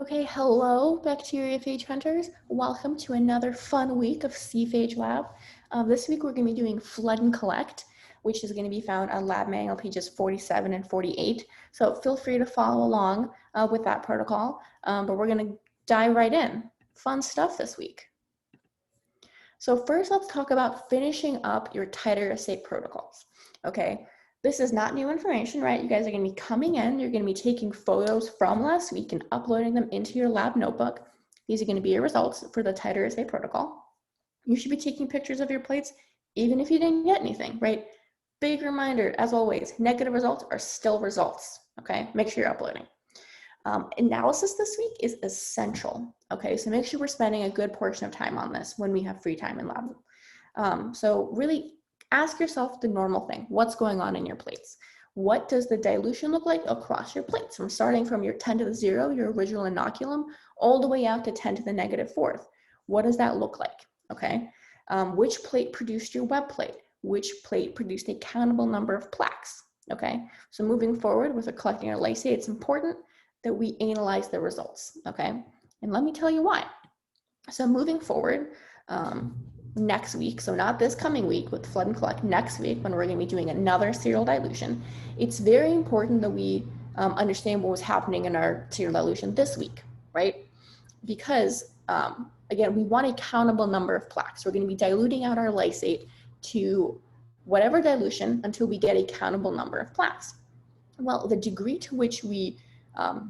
Okay, hello, bacteriophage hunters. Welcome to another fun week of SEA-PHAGE Lab. This week we're going to be doing flood and collect, which is going to be found on lab manual pages 47 and 48. So feel free to follow along with that protocol, but we're going to dive right in. Fun stuff this week. So first, let's talk about finishing up your titer protocols. Okay, this is not new information, right? You guys are going to be coming in, you're going to be taking photos from last week and uploading them into your lab notebook. These are going to be your results for the titer protocol. You should be taking pictures of your plates, even if you didn't get anything, right? Big reminder, as always, negative results are still results, okay? Make sure you're uploading. Analysis this week is essential, okay? So make sure we're spending a good portion of time on this when we have free time in lab. So really ask yourself the normal thing. What's going on in your plates? What does the dilution look like across your plates? From starting from your 10 to the 0, your original inoculum, all the way out to 10 to the -4th. What does that look like, okay? Which plate produced your web plate? Which plate produced a countable number of plaques, okay? So moving forward with collecting our lysate, it's important that we analyze the results, okay? And let me tell you why. So moving forward, next week, so not this coming week with flood and collect, next week when we're gonna be doing another serial dilution, it's very important that we understand what was happening in our serial dilution this week, right? Because again, we want a countable number of plaques. We're gonna be diluting out our lysate to whatever dilution until we get a countable number of plaques. Well, the degree to which we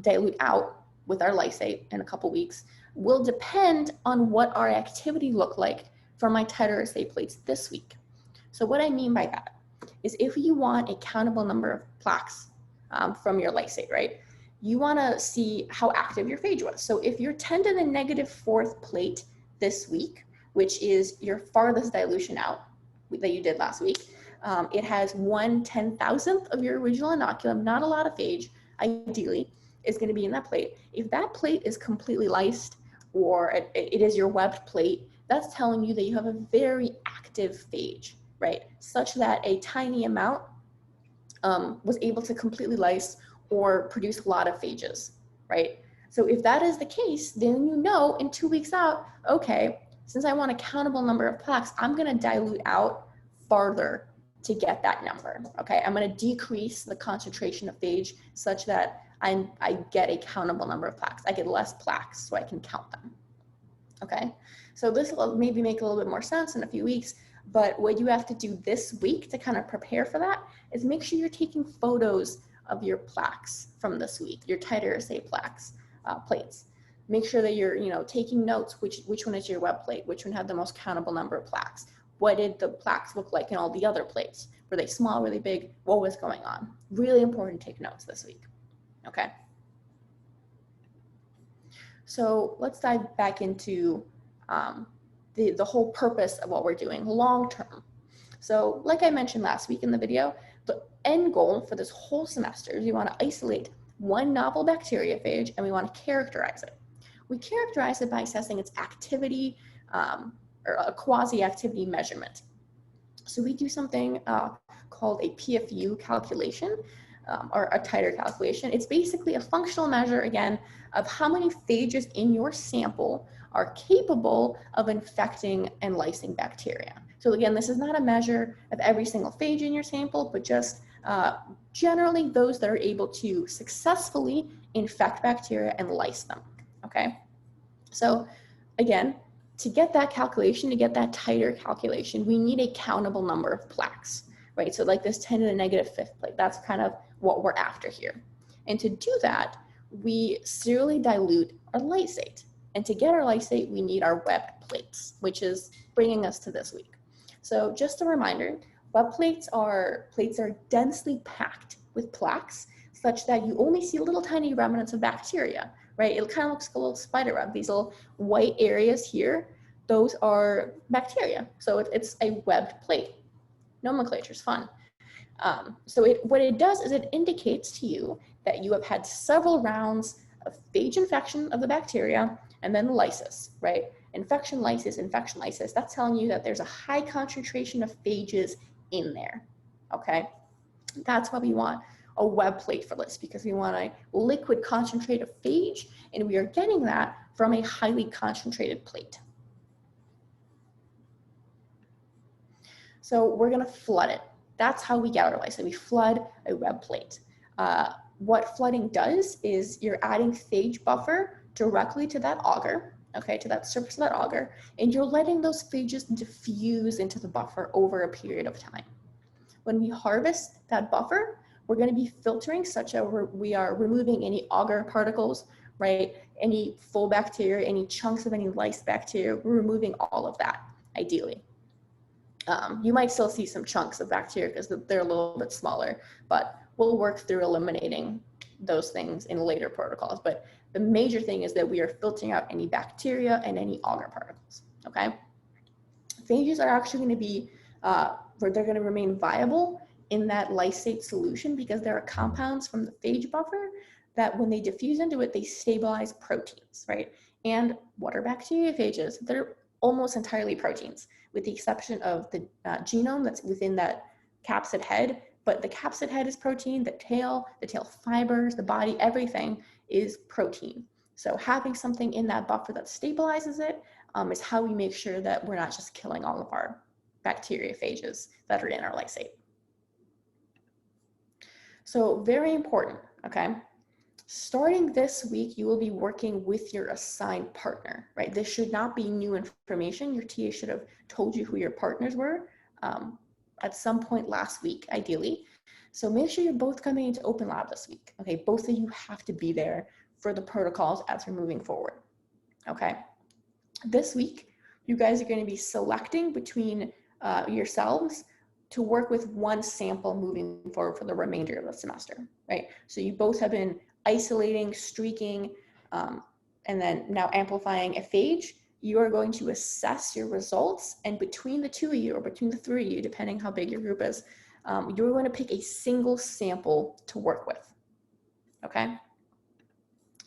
dilute out with our lysate in a couple weeks will depend on what our activity looked like for my titer plates this week. So what I mean by that is if you want a countable number of plaques from your lysate, right? You want to see how active your phage was. So if you're 10 to the -4th plate this week, which is your farthest dilution out that you did last week, it has 1/10,000th of your original inoculum, not a lot of phage, ideally, is going to be in that plate. If that plate is completely lysed or it is your webbed plate, that's telling you that you have a very active phage, right? Such that a tiny amount was able to completely lyse or produce a lot of phages, right? So if that is the case, then you know in 2 weeks out, okay, since I want a countable number of plaques, I'm going to dilute out farther to get that number, okay? I'm going to decrease the concentration of phage such that I get a countable number of plaques. I get less plaques so I can count them, okay? So this will maybe make a little bit more sense in a few weeks, but what you have to do this week to kind of prepare for that is make sure you're taking photos of your plaques from this week, your titer plates. Make sure that you're taking notes, which one is your web plate, which one had the most countable number of plaques. What did the plaques look like in all the other plates? Were they small, really big? What was going on? Really important to take notes this week, okay? So let's dive back into the whole purpose of what we're doing long term. So like I mentioned last week in the video, the end goal for this whole semester is we want to isolate one novel bacteriophage and we want to characterize it. We characterize it by assessing its activity or a quasi-activity measurement. So we do something called a PFU calculation or a titer calculation. It's basically a functional measure, again, of how many phages in your sample are capable of infecting and lysing bacteria. So again, this is not a measure of every single phage in your sample, but just generally those that are able to successfully infect bacteria and lyse them, okay? So again, to get that calculation, to get that titer calculation, we need a countable number of plaques, right? So like this 10 to the -5th plate, that's kind of what we're after here. And to do that, we serially dilute our lysate. And to get our lysate, we need our webbed plates, which is bringing us to this week. So just a reminder, web plates are densely packed with plaques such that you only see little tiny remnants of bacteria, right? It kind of looks like a little spider web. These little white areas here, those are bacteria. So it's a webbed plate. Nomenclature is fun. So what it does is it indicates to you that you have had several rounds of phage infection of the bacteria and then lysis, right? Infection, lysis, that's telling you that there's a high concentration of phages in there, okay? That's what we want. a web plate for this because we want a liquid concentrate of phage, and we are getting that from a highly concentrated plate. So we're gonna flood it. That's how we get our lysate. We flood a web plate. What flooding does is you're adding phage buffer directly to that agar, okay, to that surface of that agar, and you're letting those phages diffuse into the buffer over a period of time. When we harvest that buffer, we're going to be filtering such that we are removing any agar particles, right? Any full bacteria, any chunks of any lysed bacteria, we're removing all of that, ideally. You might still see some chunks of bacteria because they're a little bit smaller, but we'll work through eliminating those things in later protocols. But the major thing is that we are filtering out any bacteria and any agar particles, okay? Phages are actually going to be, they're going to remain viable in that lysate solution because there are compounds from the phage buffer that when they diffuse into it, they stabilize proteins, right? And what are bacteriophages? They're almost entirely proteins, with the exception of the genome that's within that capsid head. But the capsid head is protein, the tail fibers, the body, everything is protein. So having something in that buffer that stabilizes it is how we make sure that we're not just killing all of our bacteriophages that are in our lysate. So very important, okay? Starting this week, you will be working with your assigned partner, right? This should not be new information. Your TA should have told you who your partners were at some point last week, ideally. So make sure you're both coming into Open Lab this week, okay? Both of you have to be there for the protocols as we're moving forward, okay? This week, you guys are going to be selecting between yourselves to work with one sample moving forward for the remainder of the semester, right? So you both have been isolating, streaking, and then now amplifying a phage. You are going to assess your results, and between the two of you, or between the three of you, depending how big your group is, you're going to pick a single sample to work with, okay?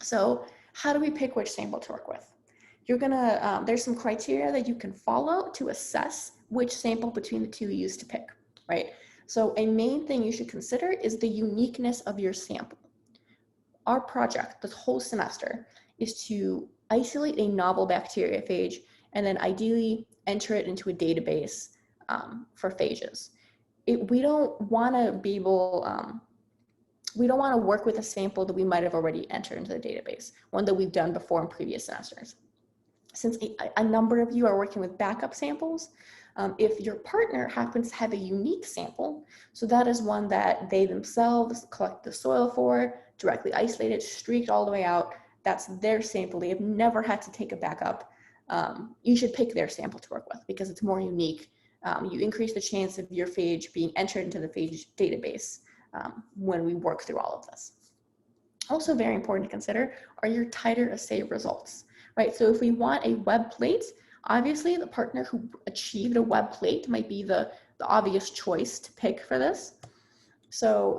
So how do we pick which sample to work with? You're gonna, there's some criteria that you can follow to assess which sample between the two you use to pick, right? So a main thing you should consider is the uniqueness of your sample. Our project this whole semester is to isolate a novel bacteriophage and then ideally enter it into a database for phages. We don't want to be able, we don't want to work with a sample that we might have already entered into the database, one that we've done before in previous semesters. Since a number of you are working with backup samples, if your partner happens to have a unique sample, so that is one that they themselves collect the soil for, directly isolated, streaked all the way out, that's their sample, they have never had to take a backup, you should pick their sample to work with because it's more unique. You increase the chance of your phage being entered into the phage database when we work through all of this. Also very important to consider are your titer assay results, right? So if we want a web plate, obviously the partner who achieved a web plate might be the obvious choice to pick for this. So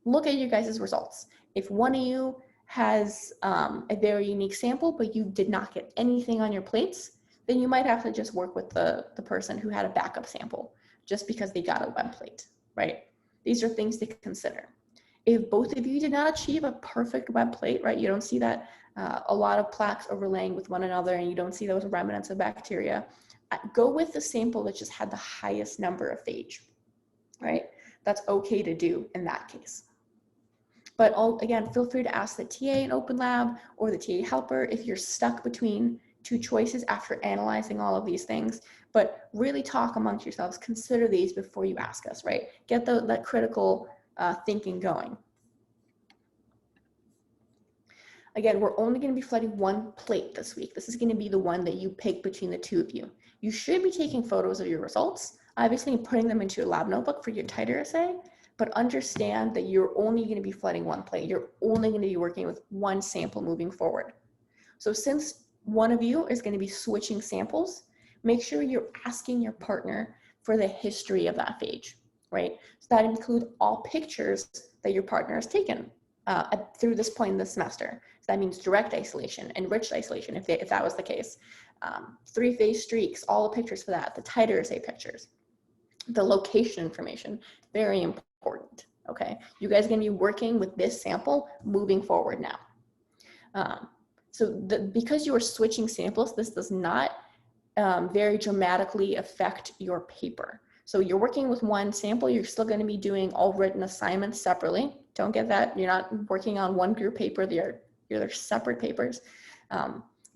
look at your guys' results. If one of you has a very unique sample, but you did not get anything on your plates, then you might have to just work with the person who had a backup sample just because they got a web plate, right? These are things to consider. If both of you did not achieve a perfect web plate, right, you don't see that a lot of plaques overlaying with one another and you don't see those remnants of bacteria, go with the sample that just had the highest number of phage, right? That's okay to do in that case. But again, feel free to ask the TA in Open Lab or the TA helper if you're stuck between two choices after analyzing all of these things, but really talk amongst yourselves, consider these before you ask us, right? Get that critical thinking going. Again, we're only going to be flooding one plate this week. This is going to be the one that you pick between the two of you. You should be taking photos of your results, obviously, and putting them into your lab notebook for your titer assay, but understand that you're only going to be flooding one plate. You're only going to be working with one sample moving forward. So since one of you is going to be switching samples, make sure you're asking your partner for the history of that phage, right? So that includes all pictures that your partner has taken through this point in the semester. So that means direct isolation, enriched isolation, if that was the case. 3-phase streaks, all the pictures for that, the titer assay pictures, the location information, very important. okay? You guys are gonna be working with this sample moving forward now. Because you are switching samples, this does not very dramatically affect your paper. So you're working with one sample, you're still going to be doing all written assignments separately. Don't get that. You're not working on one group paper, they're separate papers.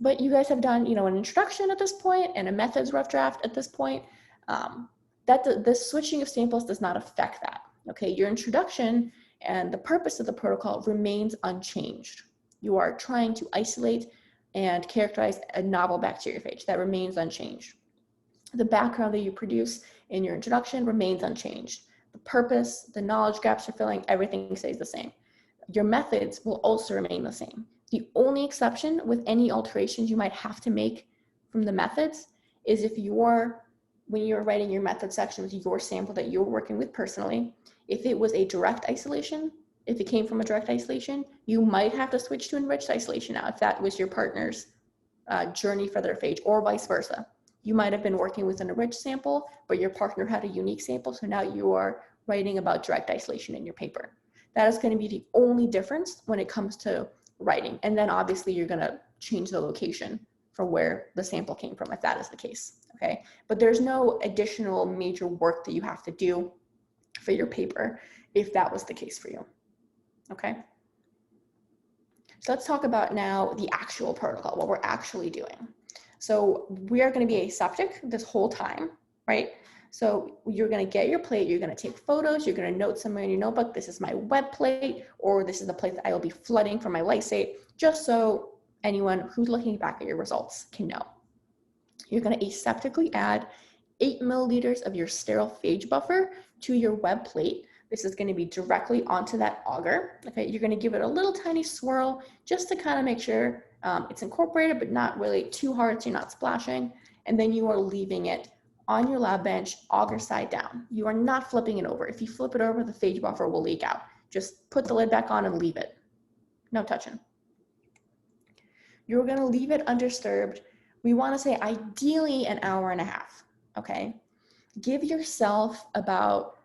But you guys have done, an introduction at this point and a methods rough draft at this point. The switching of samples does not affect that. Okay, your introduction and the purpose of the protocol remains unchanged. You are trying to isolate and characterize a novel bacteriophage. That remains unchanged. The background that you produce in your introduction remains unchanged. The purpose, the knowledge gaps you're filling, everything stays the same. Your methods will also remain the same. The only exception with any alterations you might have to make from the methods is if when you're writing your method section with your sample that you're working with personally, if it was a direct isolation, if it came from a direct isolation, you might have to switch to enriched isolation now if that was your partner's journey for their phage, or vice versa. You might have been working with an enriched sample, but your partner had a unique sample, so now you are writing about direct isolation in your paper. That is going to be the only difference when it comes to writing. And then obviously you're going to change the location for where the sample came from if that is the case, okay? But there's no additional major work that you have to do for your paper if that was the case for you. Okay, so let's talk about now the actual protocol, what we're actually doing. So we are going to be aseptic this whole time, right? So you're going to get your plate, you're going to take photos, you're going to note somewhere in your notebook, this is my web plate, or this is the plate that I will be flooding for my lysate, just so anyone who's looking back at your results can know. You're going to aseptically add 8 milliliters of your sterile phage buffer to your web plate. This is going to be directly onto that agar. Okay, you're going to give it a little tiny swirl just to kind of make sure it's incorporated, but not really too hard so you're not splashing. And then you are leaving it on your lab bench, agar side down. You are not flipping it over. If you flip it over, the phage buffer will leak out. Just put the lid back on and leave it. No touching. You're going to leave it undisturbed. We want to say ideally an hour and a half. Okay, give yourself about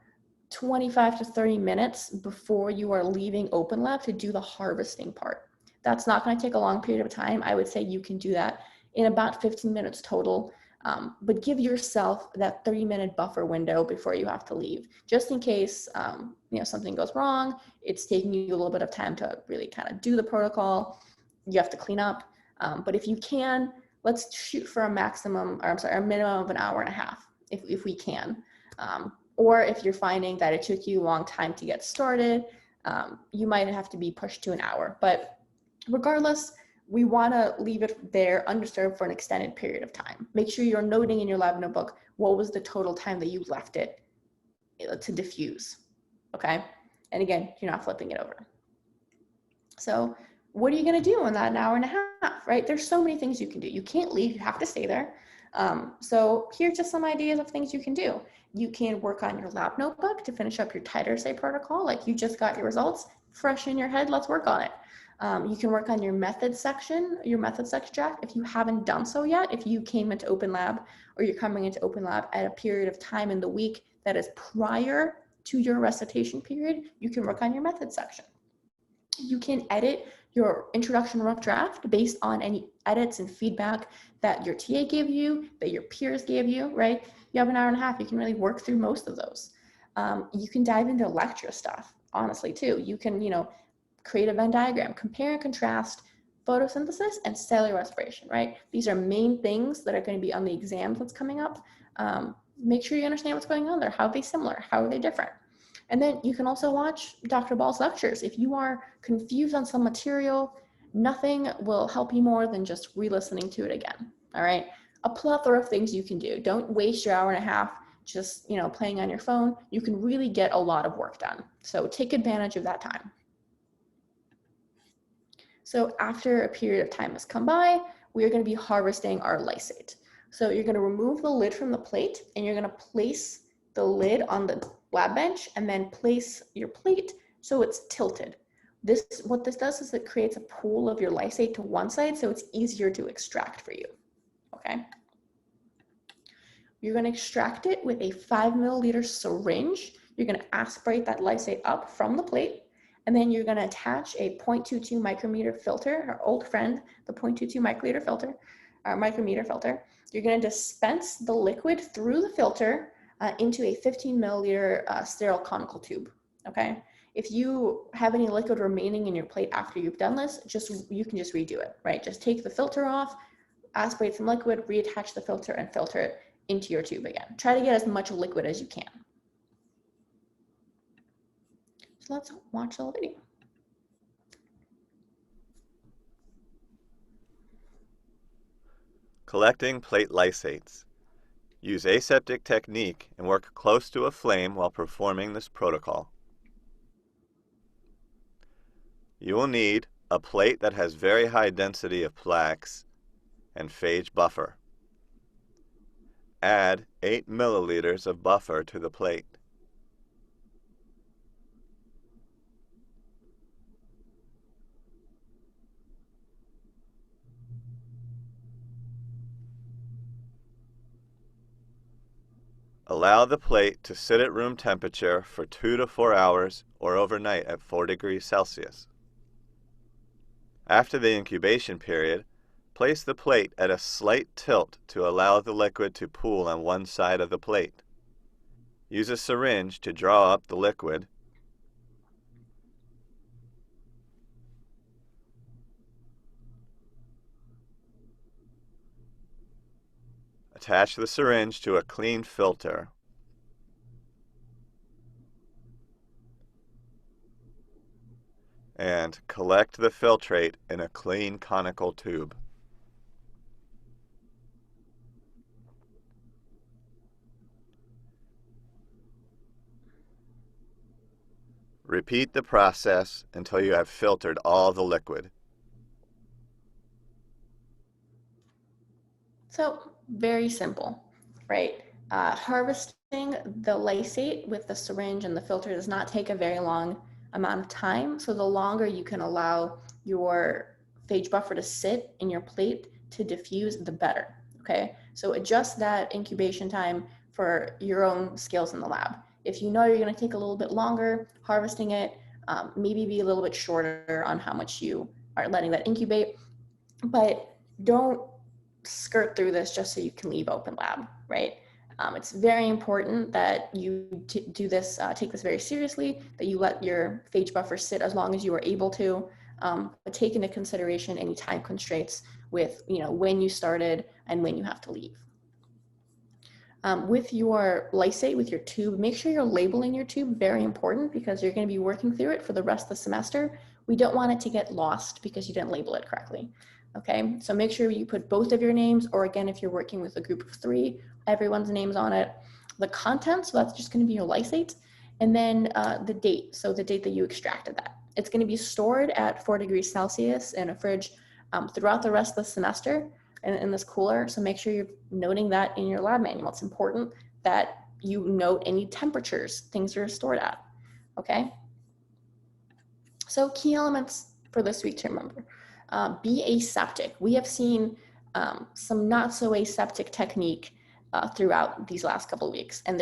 25 to 30 minutes before you are leaving open lab to do the harvesting part. That's not going to take a long period of time. I would say you can do that in about 15 minutes total, but give yourself that 30-minute buffer window before you have to leave, just in case something goes wrong. It's taking you a little bit of time to really kind of do the protocol. You have to clean up, but if you can, let's shoot for a minimum of an hour and a half if we can. Or if you're finding that it took you a long time to get started, you might have to be pushed to an hour. But regardless, we want to leave it there undisturbed for an extended period of time. Make sure you're noting in your lab notebook what was the total time that you left it to diffuse, okay? And again, you're not flipping it over. So what are you going to do in that hour and a half, right? There's so many things you can do. You can't leave, you have to stay there. So here's just some ideas of things you can do. You can work on your lab notebook to finish up your titer assay protocol. Like you just got your results fresh in your head, let's work on it. You can work on your methods section draft if you haven't done so yet. If you came into open lab or you're coming into open lab at a period of time in the week that is prior to your recitation period, you can work on your methods section. You can edit your introduction rough draft based on any edits and feedback that your TA gave you, that your peers gave you, right? You have an hour and a half, you can really work through most of those. You can dive into lecture stuff, honestly, too. You can, create a Venn diagram, compare and contrast photosynthesis and cellular respiration, right? These are main things that are going to be on the exams that's coming up. Make sure you understand what's going on there. How are they similar? How are they different? And then you can also watch Dr. Ball's lectures. If you are confused on some material, nothing will help you more than just re-listening to it again, all right? A plethora of things you can do. Don't waste your hour and a half just, playing on your phone. You can really get a lot of work done. So take advantage of that time. So after a period of time has come by, we are going to be harvesting our lysate. So you're going to remove the lid from the plate and you're going to place the lid on the lab bench and then place your plate so it's tilted. What this does is it creates a pool of your lysate to one side so it's easier to extract for you, okay? You're going to extract it with a 5 milliliter syringe. You're going to aspirate that lysate up from the plate, and then you're going to attach a 0.22 micrometer filter, our old friend, the 0.22 micrometer filter. You're going to dispense the liquid through the filter into a 15 milliliter sterile conical tube, okay? If you have any liquid remaining in your plate after you've done this, you can just redo it, right? Just take the filter off, aspirate some liquid, reattach the filter, and filter it into your tube again. Try to get as much liquid as you can. So let's watch the whole video. Collecting plate lysates. Use aseptic technique and work close to a flame while performing this protocol. You will need a plate that has very high density of plaques and phage buffer. Add 8 milliliters of buffer to the plate. Allow the plate to sit at room temperature for 2 to 4 hours or overnight at 4 degrees Celsius. After the incubation period, place the plate at a slight tilt to allow the liquid to pool on one side of the plate. Use a syringe to draw up the liquid. Attach the syringe to a clean filter. And collect the filtrate in a clean conical tube. Repeat the process until you have filtered all the liquid. So very simple, right? Harvesting the lysate with the syringe and the filter does not take a very long amount of time. So the longer you can allow your phage buffer to sit in your plate to diffuse, the better, okay? So adjust that incubation time for your own skills in the lab. If you know you're gonna take a little bit longer harvesting it, maybe be a little bit shorter on how much you are letting that incubate, but don't skirt through this just so you can leave open lab, right? It's very important that you do this, take this very seriously, that you let your phage buffer sit as long as you are able to, but take into consideration any time constraints with, when you started and when you have to leave. With your lysate, with your tube, make sure you're labeling your tube, very important, because you're going to be working through it for the rest of the semester. We don't want it to get lost because you didn't label it correctly. Okay, so make sure you put both of your names, or again, if you're working with a group of 3, everyone's names on it. The content, so that's just going to be your lysate, and then the date, so the date that you extracted that. It's going to be stored at 4 degrees Celsius in a fridge throughout the rest of the semester in this cooler, so make sure you're noting that in your lab manual. It's important that you note any temperatures things are stored at, okay? So key elements for this week to remember. Be aseptic. We have seen some not so aseptic technique throughout these last couple of weeks, and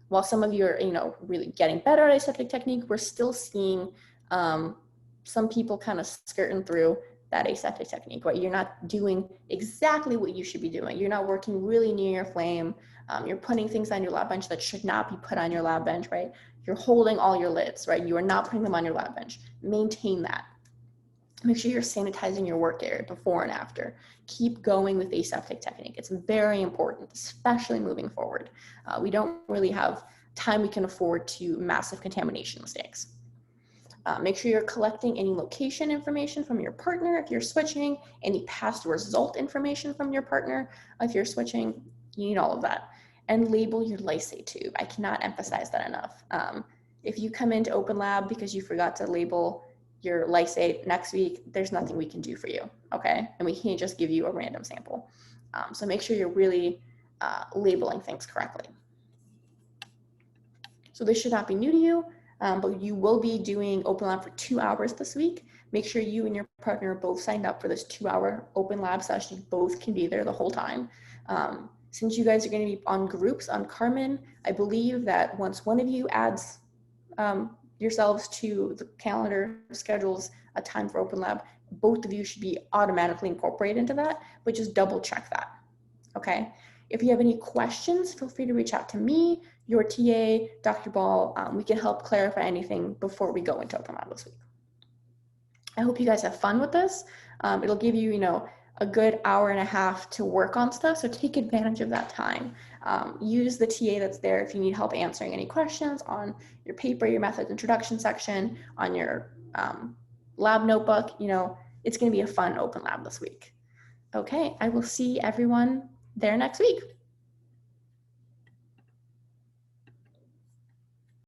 while some of you are really getting better at aseptic technique, we're still seeing some people kind of skirting through that aseptic technique, right? You're not doing exactly what you should be doing. You're not working really near your flame. You're putting things on your lab bench that should not be put on your lab bench, right? You're holding all your lids, right? You are not putting them on your lab bench. Maintain that. Make sure you're sanitizing your work area before and after. Keep going with aseptic technique. It's very important, especially moving forward. We don't really have time we can afford to massive contamination mistakes. Make sure you're collecting any location information from your partner if you're switching, any past result information from your partner if you're switching. You need all of that. And label your lysate tube. I cannot emphasize that enough. If you come into Open Lab because you forgot to label your lysate next week, there's nothing we can do for you, okay? And we can't just give you a random sample. So make sure you're really labeling things correctly. So this should not be new to you, but you will be doing Open Lab for 2 hours this week. Make sure you and your partner both signed up for this 2-hour Open Lab session. You both can be there the whole time. Since you guys are going to be on groups on Carmen, I believe that once one of you adds yourselves to the calendar, schedules a time for Open Lab, both of you should be automatically incorporated into that, but just double check that, okay? If you have any questions, feel free to reach out to me, your TA, Dr. Ball. We can help clarify anything before we go into Open Lab this week. I hope you guys have fun with this. It'll give you, a good hour and a half to work on stuff, so take advantage of that time. Use the TA that's there if you need help answering any questions on your paper, your methods introduction section, on your lab notebook. It's going to be a fun Open Lab this week. Okay, I will see everyone there next week.